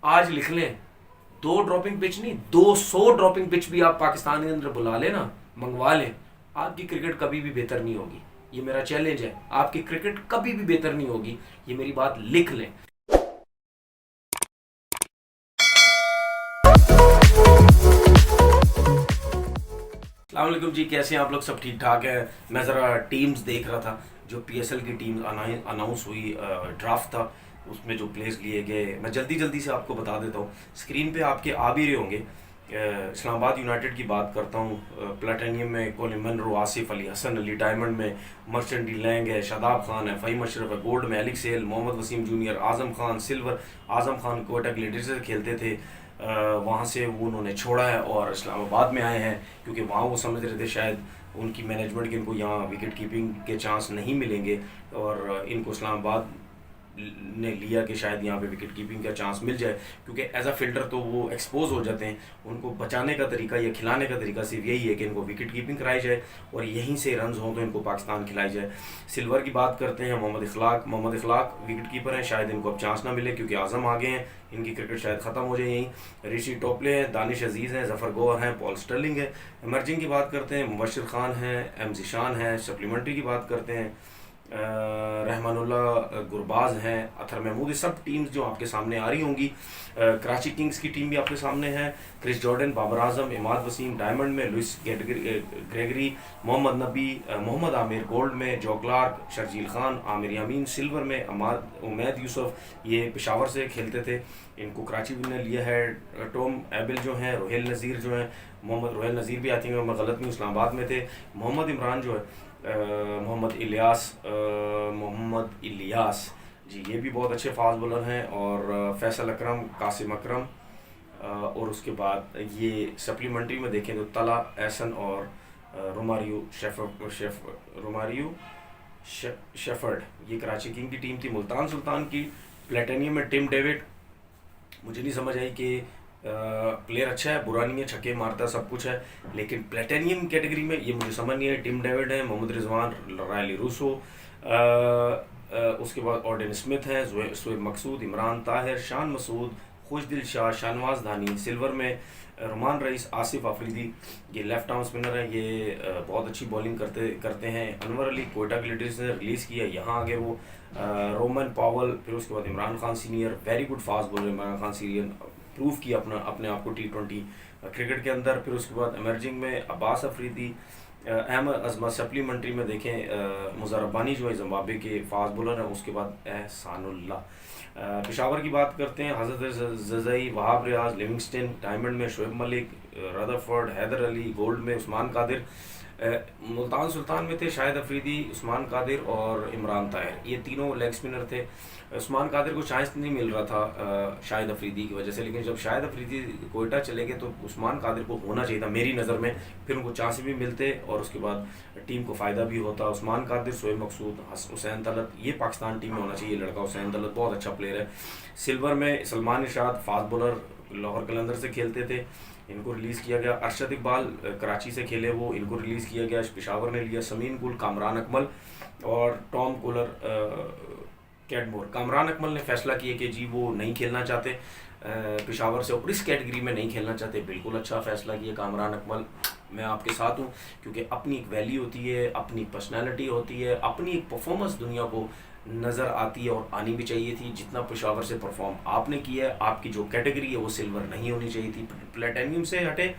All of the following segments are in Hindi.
आज लिख लें, 2 ड्रॉपिंग पिच नहीं, 200 ड्रॉपिंग पिच भी आप पाकिस्तान के अंदर बुला लेना, मंगवा लें, आपकी क्रिकेट कभी भी बेहतर नहीं होगी। ये मेरा चैलेंज है, आपकी क्रिकेट कभी भी बेहतर नहीं होगी, ये मेरी बात लिख लें। अस्सलाम जी, कैसे हैं आप लोग? सब ठीक ठाक है। मैं ज़रा टीम्स देख रहा था, जो पीएसएल की टीम अनाउंस हुई, ड्राफ्ट था, उसमें जो प्लेयर्स लिए गए मैं जल्दी जल्दी से आपको बता देता हूँ। स्क्रीन पे आपके आ भी रहे होंगे। इस्लामाबाद यूनाइटेड की बात करता हूँ। प्लेटेनियम में Colin Munro, Asif Ali, Hasan Ali. Diamond में मर्चेंट डी लैंग है, शादाब खान है, फ़हीम अशरफ है। गोल्ड में Alick Sale, Mohammad Wasim junior, Azam Khan. Silver, Azam Khan Quetta Gladiators से खेलते थे, वहाँ से वो उन्होंने छोड़ा है और इस्लामाबाद में आए हैं, क्योंकि वहाँ वो समझ रहे थे शायद उनकी मैनेजमेंट के इनको यहाँ विकेट कीपिंग के चांस नहीं मिलेंगे, और इनको इस्लामाबाद ने लिया कि शायद यहाँ पे विकेट कीपिंग का चांस मिल जाए, क्योंकि एज अ फील्डर तो वो एक्सपोज हो जाते हैं। उनको बचाने का तरीका या खिलाने का तरीका सिर्फ यही है कि इनको विकेट कीपिंग कराई जाए और यहीं से रन्स हों तो इनको पाकिस्तान खिलाई जाए। सिल्वर की बात करते हैं, मोहम्मद इखलाक विकेट कीपर हैं, शायद इनको अब चांस ना मिले क्योंकि आज़म आ गए हैं, इनकी क्रिकेट शायद ख़त्म हो जाए यहीं। ऋषि टोपले हैं, दानिश अजीज़ हैं, जफ़र गौहर हैं, पॉल स्टर्लिंग है। इमर्जिंग की बात करते हैं, मुबशिर खान हैं, एम ज़िशान हैं। सप्लीमेंट्री की बात करते हैं, रहमानुल्लाह गुरबाज हैं, अथर महमूद। ये सब टीम्स जो आपके सामने आ रही होंगी। कराची किंग्स की टीम भी आपके सामने है, Chris Jordan, Babar Azam, Imad Wasim. Diamond में लुइस ग्रेगरी, मोहम्मद नबी, मोहम्मद आमिर। गोल्ड में जो क्लार्क, शर्जील खान, आमिर यामीन। सिल्वर में उमैद यूसुफ, ये पेशावर से खेलते थे, इनको कराची ने लिया है। टॉम एबिल जो हैं, रोहेल नज़ीर जो हैं, मोहम्मद रोहेल नज़ीर भी आती हैं, मैं गलत नहीं, इस्लामाबाद में थे। मोहम्मद इमरान जो है, मोहम्मद इलियास जी, ये भी बहुत अच्छे फास्ट बॉलर हैं। और फैसल अकरम, कासिम अकरम। और उसके बाद ये सप्लीमेंट्री में देखें तो तला एहसन और रोमारियो शेफर्ड, ये कराची किंग की टीम थी। मुल्तान सुल्तान की प्लेटेनियम में टिम डेविड, मुझे नहीं समझ आई कि प्लेयर अच्छा है, बुरा नहीं है, छक्के मारता है, सब कुछ है, लेकिन प्लेटेनियम कैटेगरी में ये मुझे समझ नहीं है। टिम डेविड है, मोहम्मद रिजवान, रायली रूसो, उसके बाद ऑर्डन स्मिथ हैं, शुएब मकसूद, इमरान ताहिर, शान मसूद, खुशदिल शाह, शाहनवाज धानी। सिल्वर में रुमान रईस, आसिफ अफरीदी, ये लेफ्ट आर्म स्पिनर हैं, ये बहुत अच्छी बॉलिंग करते हैं। अनवर अली कोयटा ग्लिटर्स ने रिलीज़ किया, यहाँ आगे वो रोमन पावल। फिर उसके बाद Imran Khan senior, very good fast bowler Imran Khan senior, prove किया अपने आप को T20 क्रिकेट के अंदर। फिर उसके बाद इमर्जिंग में अब्बास अफरीदी, अहमद अजमत। सप्लीमेंट्री में देखें, मुज़र रब्बानी जो है जिम्बाब्वे के फास्ट बॉलर हैं। उसके बाद एहसानुल्लाह। पेशावर की बात करते हैं, हज़रत जज़ई, वहाब रियाज, लिविंगस्टन। डायमंड में शोएब मलिक, रदरफोर्ड, हैदर अली। गोल्ड में उस्मान कादिर। मुल्तान सुल्तान में थे शाहिद अफरीदी, उस्मान कादिर और इमरान ताहिर, ये तीनों लेग स्पिनर थे। उस्मान कादिर को चांस नहीं मिल रहा था शाहिद अफरीदी की वजह से, लेकिन जब शाहिद अफरीदी कोयटा चले गए तो उस्मान कादिर को होना चाहिए था मेरी नज़र में, फिर उनको चांस भी मिलते और उसके बाद टीम को फ़ायदा भी होता। उस्मान कादिर, शोएब मकसूद, हुसैन तलत, ये पाकिस्तान टीम में होना चाहिए लड़का। हुसैन तलत बहुत अच्छा प्लेयर है। सिल्वर में सलमान इरशाद, फास्ट बॉलर, लाहौर कलंदर से खेलते थे, इनको रिलीज़ किया गया। अरशद इकबाल कराची से खेले वो, इनको रिलीज़ किया गया, पेशावर ने लिया। समीन गुल, कामरान अकमल और Tom collar Cadmore. Kamran Akmal ने फैसला किया कि जी वो नहीं खेलना चाहते पेशावर से, और इस कैटेगरी में नहीं खेलना चाहते। बिल्कुल अच्छा फैसला किया कामरान अकमल, मैं आपके साथ हूँ, क्योंकि अपनी एक वैल्यू होती है, अपनी पर्सनैलिटी होती है, अपनी एक परफॉर्मेंस दुनिया को नज़र आती है और आनी भी चाहिए थी। जितना पेशावर से परफॉर्म आपने किया है, आपकी जो कैटेगरी है वो सिल्वर नहीं होनी चाहिए थी, प्लेटेनियम से हटे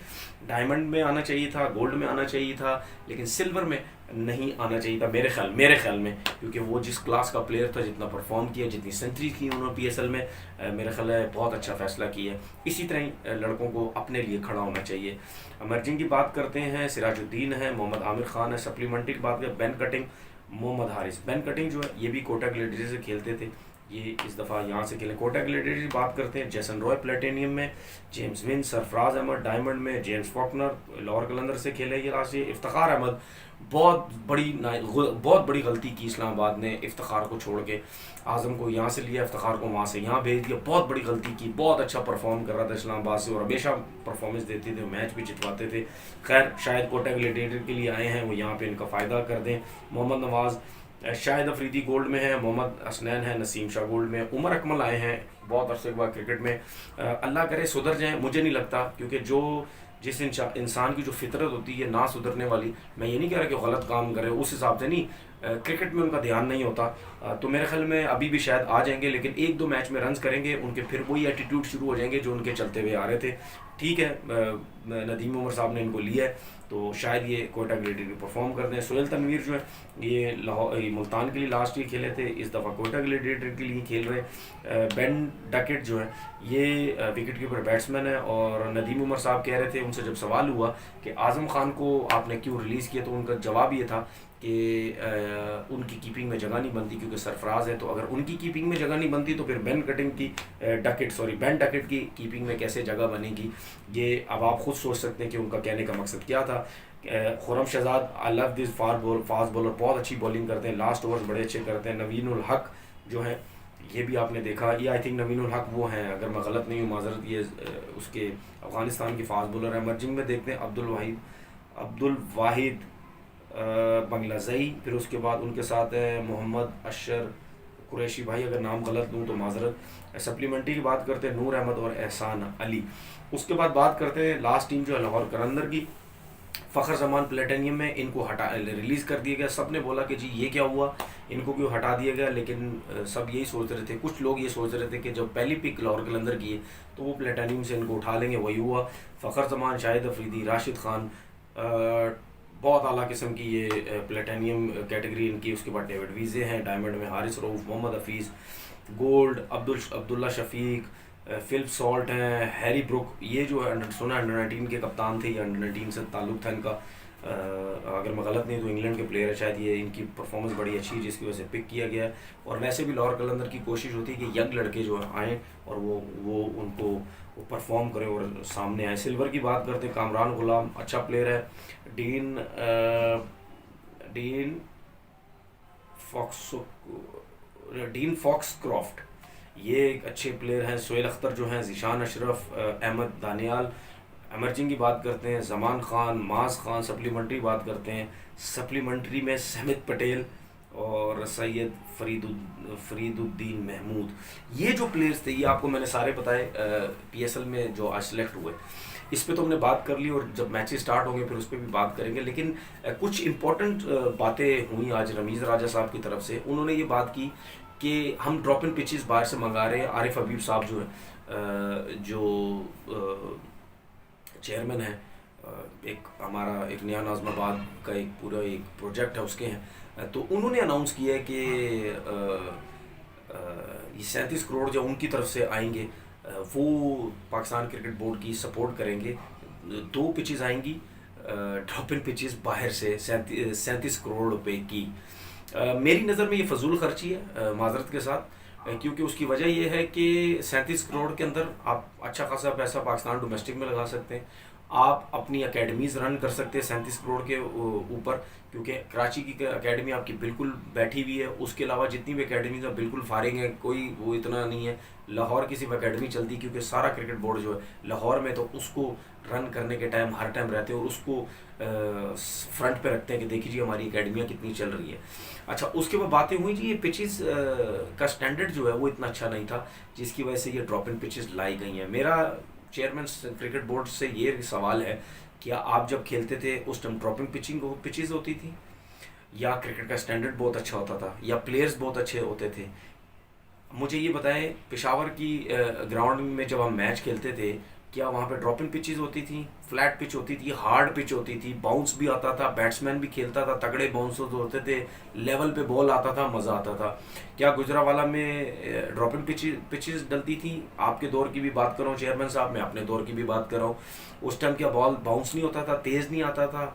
डायमंड में आना चाहिए था, गोल्ड में आना चाहिए था, लेकिन सिल्वर में नहीं आना चाहिए था मेरे ख्याल में, क्योंकि वो जिस क्लास का प्लेयर था, जितना परफॉर्म किया, जितनी सेंचुरी की उन्होंने पीएसएल में, मेरा ख्याल है बहुत अच्छा फैसला किया। इसी तरह ही लड़कों को अपने लिए खड़ा होना चाहिए। इमर्जिंग की बात करते हैं, सिराजुद्दीन है, मोहम्मद आमिर खान है। सप्लीमेंट्री की बात करें, Ben Cutting, Mohammad Haris. Ben Cutting जो है ये भी कोटा ग्लेडियर्स से खेलते थे, ये इस दफ़ा यहाँ से खेले। कोटा ग्लेडियर्स की बात करते हैं, जैसन रॉय प्लेटेनियम में, James Vince, Sarfaraz Ahmed. Diamond में जेम्स फॉकनर, लाहौर कलंदर से खेले ये लास्ट। इफ्तिखार अहमद, बहुत बड़ी गलती की इस्लामाबाद ने इफ्तिखार को छोड़ के, आज़म को यहाँ से लिया, इफ्तिखार को वहाँ से यहाँ भेज दिया, बहुत बड़ी गलती की। बहुत अच्छा परफॉर्म कर रहा था इस्लामाबाद से और हमेशा परफॉर्मेंस देते थे, मैच भी जितवाते थे। खैर शायद कोटा ग्लेडिएटर के लिए आए हैं, वो यहाँ पे इनका फ़ायदा कर दें। मोहम्मद नवाज़, शाहिद अफरीदी गोल्ड में है, मोहम्मद हसनैन है, नसीम शाह गोल्ड में, उमर अकमल आए हैं बहुत अरसे के बाद क्रिकेट में। अल्लाह करे सुधर जाएं, मुझे नहीं लगता, क्योंकि जो जिस इंसान की जो फितरत होती है ना सुधरने वाली, मैं ये नहीं कह रहा कि गलत काम करे, उस हिसाब से नहीं, क्रिकेट में उनका ध्यान नहीं होता। तो मेरे ख्याल में अभी भी शायद आ जाएंगे, लेकिन एक दो मैच में रन्स करेंगे उनके, फिर वही एटीट्यूड शुरू हो जाएंगे जो उनके चलते हुए आ रहे थे। ठीक है, नदीम उमर साहब ने इनको लिया है तो शायद ये कोयटा गिलेटेड परफॉर्म करते हैं। सोहेल तनवीर जो है ये लाहौर मुल्तान के लिए लास्ट ईयर खेले थे, इस दफ़ा कोयटा गिलेटेड के लिए खेल रहे। बेन डकेट जो है ये विकेट कीपर बैट्समैन है, और नदीम उमर साहब कह रहे थे, उनसे जब सवाल हुआ कि आज़म खान को आपने क्यों रिलीज़ किया, तो उनका जवाब ये था कि उनकी कीपिंग में जगह नहीं बनती क्योंकि सरफराज है, तो अगर उनकी कीपिंग में जगह नहीं बनती तो फिर बेन डकेट की कीपिंग में कैसे जगह बनेगी। ये अब आप खुद सोच सकते हैं कि उनका कहने का मकसद क्या था। Khurram Shahzad, I love this fast bowler, बहुत अच्छी बॉलिंग करते हैं, लास्ट ओवर्स बड़े अच्छे करते हैं। नवीनुल हक जो है ये भी आपने देखा, ये आई थिंक नवीनुल हक वो हैं, अगर मैं गलत नहीं हूँ माजरत, ये उसके अफ़गानिस्तान की फास्ट बॉलर है। इमर्जिंग में देखते हैं अब्दुल वाहिद बंगलाज़ई, फिर उसके बाद उनके साथ है मोहम्मद अशर कुरैशी, भाई अगर नाम गलत दूँ तो माजरत। सप्लीमेंट्री की बात करते हैं नूर अहमद और एहसान अली। उसके बाद बात करते हैं लास्ट टीम जो है लाहौर कलंदर की। फ़खर जमान प्लेटेनियम में इनको रिलीज़ कर दिया गया। सब ने बोला कि जी ये क्या हुआ, इनको क्यों हटा दिया गया, लेकिन सब यही सोच रहे थे, कुछ लोग ये सोच रहे थे कि जब पहली पिक लाहौर कलंदर की है तो वो प्लेटेनियम से इनको उठा लेंगे, वही हुआ। फ़खर जमान, शाहिद अफरीदी, राशिद खान, बहुत आला किस्म की ये प्लेटेनियम कैटेगरी इनकी। उसके बाद डेविड वीज़े हैं, डायमंड में Haris Rauf, Mohammad Hafeez, gold Abdullah Shafique, Philip Salt हैं, हैरी ब्रुक, ये जो है अंडर 19 के कप्तान थे, ये अंडर 19 से ताल्लुक़ था इनका। अगर मैं गलत नहीं तो इंग्लैंड के प्लेयर है शायद, ये इनकी परफॉर्मेंस बड़ी अच्छी है जिसकी वजह से पिक किया गया है। और वैसे भी लाहौर कलंदर की कोशिश होती है कि यंग लड़के जो आएँ और वो उनको वो परफॉर्म करें और सामने आए। सिल्वर की बात करते हैं, कामरान गुलाम अच्छा प्लेयर है। डीन फॉक्सक्रॉफ्ट ये एक अच्छे प्लेयर हैं। सोहेल अख्तर जो हैं, ज़ीशान अशरफ, अहमद दानियाल। एमर्जिंग की बात करते हैं, जमान खान, माज खान। सप्लीमेंट्री बात करते हैं, सप्लीमेंट्री में सहमिद पटेल और सैयद फरीदुद्दीन महमूद। ये जो प्लेयर्स थे ये आपको मैंने सारे बताए PSL में जो आज सेलेक्ट हुए। इस पे तो हमने बात कर ली, और जब मैचेस स्टार्ट होंगे फिर उस पर भी बात करेंगे। लेकिन कुछ इंपॉर्टेंट बातें हुई आज रमीज़ राजा साहब की तरफ से। उन्होंने ये बात की कि हम ड्रॉप इन पिचेस बाहर से मंगा रहे हैं। आरिफ हबीब साहब जो है जो चेयरमैन है, एक हमारा एक नया नाज़माबाद का एक पूरा एक प्रोजेक्ट है उसके हैं, तो उन्होंने अनाउंस किया है कि ये 37 करोड़ जो उनकी तरफ से आएंगे वो पाकिस्तान क्रिकेट बोर्ड की सपोर्ट करेंगे। 2 पिचेस आएंगी ड्रॉप इन पिचेस बाहर से 37 करोड़ रुपए की। मेरी नज़र में ये फजूल खर्ची है माजरत के साथ, क्योंकि उसकी वजह यह है कि 37 करोड़ के अंदर आप अच्छा खासा पैसा पाकिस्तान डोमेस्टिक में लगा सकते हैं। आप अपनी एकेडमीज़ रन कर सकते हैं 37 करोड़ के ऊपर, क्योंकि कराची की एकेडमी आपकी बिल्कुल बैठी हुई है। उसके अलावा जितनी भी एकेडमीज़ हैं बिल्कुल फारिग हैं, कोई वो इतना नहीं है। लाहौर की सिर्फ एकेडमी चलती, क्योंकि सारा क्रिकेट बोर्ड जो है लाहौर में, तो उसको रन करने के टाइम हर टाइम रहते हैं और उसको फ्रंट पे रखते हैं कि देखिए जी हमारी एकेडमियाँ कितनी चल रही है। अच्छा, उसके बाद बातें हुई जी ये पिचेस का स्टैंडर्ड जो है वो इतना अच्छा नहीं था, जिसकी वजह से ये ड्रॉप इन पिचेस लाई गई हैं। मेरा चेयरमैन क्रिकेट बोर्ड से ये सवाल है, क्या आप जब खेलते थे उस टाइम ड्रॉपिंग पिचेस होती थी, या क्रिकेट का स्टैंडर्ड बहुत अच्छा होता था, या प्लेयर्स बहुत अच्छे होते थे? मुझे ये बताएं, पेशावर की ग्राउंड में जब हम मैच खेलते थे क्या वहाँ पे ड्रॉपिंग पिचेस होती थी, फ्लैट पिच होती थी, हार्ड पिच होती थी, बाउंस भी आता था, बैट्समैन भी खेलता था, तगड़े बाउंस होते थे, लेवल पे बॉल आता था, मज़ा आता था? क्या गुजरावाला में ड्रॉपिंग पिचेस डलती थी? आपके दौर की भी बात कर रहा हूँ चेयरमैन साहब, मैं अपने दौर की भी बात कर रहा हूँ। उस टाइम क्या बॉल बाउंस नहीं होता था, तेज़ नहीं आता था,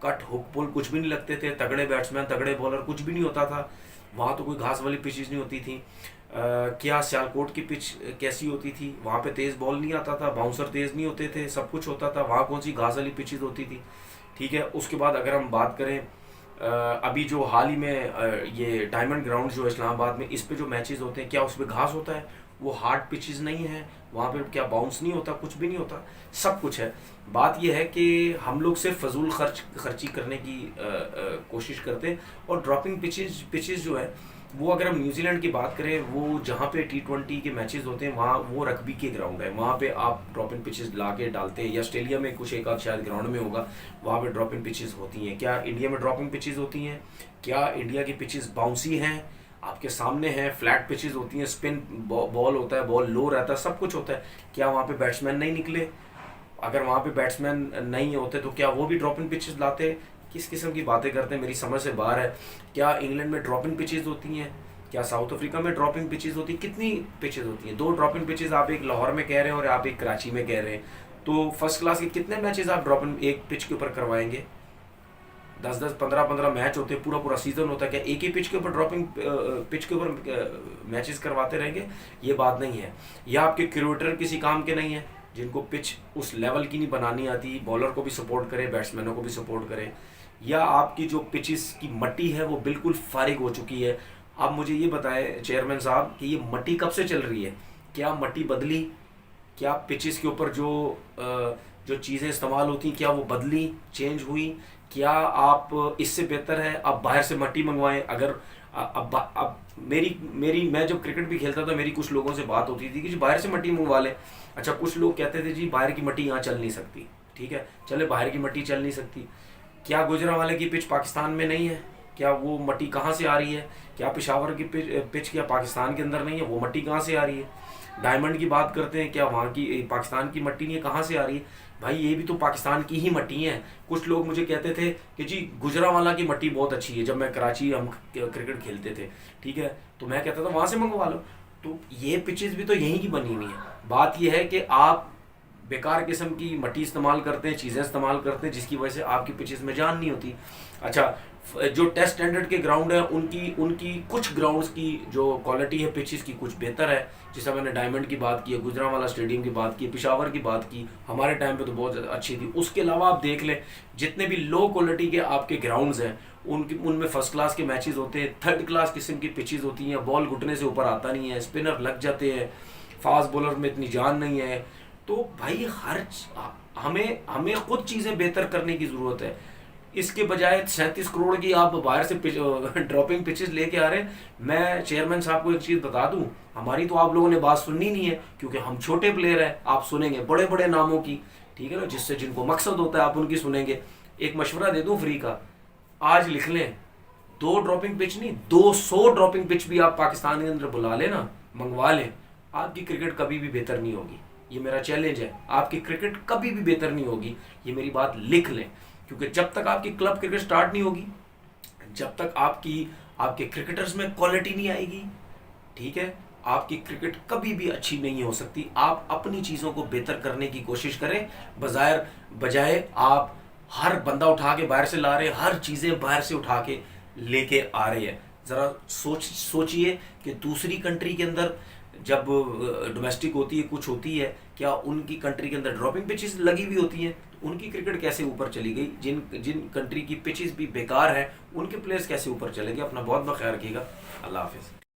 कट हुक पुल कुछ भी नहीं लगते थे, तगड़े बैट्समैन तगड़े बॉलर कुछ भी नहीं होता था? वहाँ तो कोई घास वाली पिचेस नहीं होती थी। क्या सियालकोट की पिच कैसी होती थी? वहाँ पे तेज़ बॉल नहीं आता था, बाउंसर तेज़ नहीं होते थे, सब कुछ होता था। वहाँ कौन सी घास वाली पिचेस होती थी? ठीक है। उसके बाद अगर हम बात करें अभी जो हाल ही में ये डायमंड ग्राउंड जो इस्लामाबाद में, इस पे जो मैचेस होते हैं क्या उस पर घास होता है? वो हार्ड पिचेस नहीं है, वहाँ पे क्या बाउंस नहीं होता? कुछ भी नहीं होता, सब कुछ है। बात यह है कि हम लोग सिर्फ फजूल खर्ची करने की कोशिश करते हैं, और ड्रॉपिंग पिचेस जो है वो अगर हम न्यूजीलैंड की बात करें, वो जहाँ पे T20 के मैचेस होते हैं वहाँ वो रग्बी के ग्राउंड है, वहाँ पे आप ड्रॉप इन पिचेस ला के डालते हैं, या ऑस्ट्रेलिया में कुछ एक आध शायद ग्राउंड में होगा वहाँ पे ड्रॉप इन पिचेस होती हैं। क्या इंडिया में ड्रॉप इन पिचेस होती हैं? क्या इंडिया की पिचेस बाउंसी हैं? आपके सामने हैं, फ्लैट पिचेस होती हैं, स्पिन बॉल होता है, बॉल लो रहता है, सब कुछ होता है। क्या वहाँ पे बैट्समैन नहीं निकले? अगर वहाँ पे बैट्समैन नहीं होते तो क्या वो भी ड्रॉप इन पिचेस लाते? किस किस्म की बातें करते हैं, मेरी समझ से बाहर है। क्या इंग्लैंड में ड्रॉप इन पिचेस होती हैं? क्या साउथ अफ्रीका में ड्रॉप इन पिचेस होती है? कितनी पिचेस होती हैं? 2 ड्रॉप इन पिचेस आप एक लाहौर में कह रहे हैं और आप एक कराची में कह रहे हैं, तो फर्स्ट क्लास के कितने मैचेस आप ड्रॉप इन एक पिच के ऊपर करवाएंगे? 10-10, 15-15 मैच होते हैं, पूरा पूरा सीजन होता है, क्या एक ही पिच के ऊपर ड्रॉपिंग पिच के ऊपर मैचेस करवाते रहेंगे? ये बात नहीं है। या आपके क्रिएटर किसी काम के नहीं है, जिनको पिच उस लेवल की नहीं बनानी आती, बॉलर को भी सपोर्ट करे, बैट्समैनों को भी सपोर्ट करे। या आपकी जो पिचेस की मट्टी है वो बिल्कुल फारिग हो चुकी है। आप मुझे ये बताएं चेयरमैन साहब कि ये मट्टी कब से चल रही है? क्या मट्टी बदली? क्या पिचेस के ऊपर जो चीज़ें इस्तेमाल होती क्या वो बदली, चेंज हुई? क्या आप इससे बेहतर है आप बाहर से मट्टी मंगवाएं? अगर अब मेरी मैं जब क्रिकेट भी खेलता था, मेरी कुछ लोगों से बात होती थी कि जी बाहर से मट्टी मंगवा लें। अच्छा, कुछ लोग कहते थे जी बाहर की मट्टी यहाँ चल नहीं सकती। ठीक है, चले बाहर की मट्टी चल नहीं सकती, क्या गुजरांवाले की पिच पाकिस्तान में नहीं है? क्या वो मट्टी कहाँ से आ रही है? क्या पेशावर की पिच क्या पाकिस्तान के अंदर नहीं है? वो मट्टी कहाँ से आ रही है? डायमंड की बात करते हैं, क्या वहाँ की पाकिस्तान की मट्टी नहीं है? कहाँ से आ रही है? भाई ये भी तो पाकिस्तान की ही मट्टी है। कुछ लोग मुझे कहते थे कि जी गुजरांवाला की मट्टी बहुत अच्छी है, जब मैं कराची हम क्रिकेट खेलते थे, ठीक है, तो मैं कहता था वहाँ से मंगवा लो। तो ये पिचेस भी तो यहीं की बनी हुई है। बात ये है कि आप बेकार किस्म की मट्टी इस्तेमाल करते हैं, चीज़ें इस्तेमाल करते हैं, जिसकी वजह से आपकी पिचेस में जान नहीं होती। अच्छा, जो टेस्ट स्टैंडर्ड के ग्राउंड है उनकी कुछ ग्राउंड्स की जो क्वालिटी है पिचेस की कुछ बेहतर है, जैसा मैंने डायमंड की बात की है, गुजरांवाला स्टेडियम की बात की, पेशावर की बात की, हमारे टाइम पे तो बहुत अच्छी थी। उसके अलावा आप देख लें जितने भी लो क्वालिटी के आपके ग्राउंड्स हैं उनमें फर्स्ट क्लास के मैचेस होते हैं, थर्ड क्लास किस्म की पिचेस होती हैं, बॉल घुटने से ऊपर आता नहीं है, स्पिनर लग जाते हैं, फास्ट बॉलर में इतनी जान नहीं है। तो भाई हमें खुद चीज़ें बेहतर करने की ज़रूरत है। इसके बजाय 37 करोड़ की आप बाहर से ड्रॉपिंग पिचेस लेके आ रहे हैं। मैं चेयरमैन साहब को एक चीज़ बता दूं, हमारी तो आप लोगों ने बात सुननी नहीं है, क्योंकि हम छोटे प्लेयर हैं। आप सुनेंगे बड़े बड़े नामों की, ठीक है ना, जिससे जिनको मकसद होता है आप उनकी सुनेंगे। एक मशवरा दे दूं फ्री का, आज लिख लें, 2 ड्रॉपिंग पिच नहीं 200 ड्रॉपिंग पिच भी आप पाकिस्तान के अंदर बुला लेना, मंगवा लें, आपकी क्रिकेट कभी भी बेहतर नहीं होगी। ये मेरा चैलेंज है, आपकी क्रिकेट कभी भी बेहतर नहीं होगी, ये मेरी बात लिख लें। क्योंकि जब तक आपकी क्लब क्रिकेट स्टार्ट नहीं होगी, जब तक आपके क्रिकेटर्स में क्वालिटी नहीं आएगी, ठीक है, आपकी क्रिकेट कभी भी अच्छी नहीं हो सकती। आप अपनी चीज़ों को बेहतर करने की कोशिश करें, बजाय आप हर बंदा उठा के बाहर से ला रहे, हर चीज़ें बाहर से उठा के लेके आ रहे हैं। ज़रा सोचिए कि दूसरी कंट्री के अंदर जब डोमेस्टिक होती है, कुछ होती है, क्या उनकी कंट्री के अंदर ड्रॉपिंग पिचेस लगी हुई होती हैं? उनकी क्रिकेट कैसे ऊपर चली गई? जिन कंट्री की पिचेस भी बेकार है उनके प्लेयर्स कैसे ऊपर चले गए? अपना बहुत बहुत ख्याल रखिएगा। अल्लाह हाफिज़।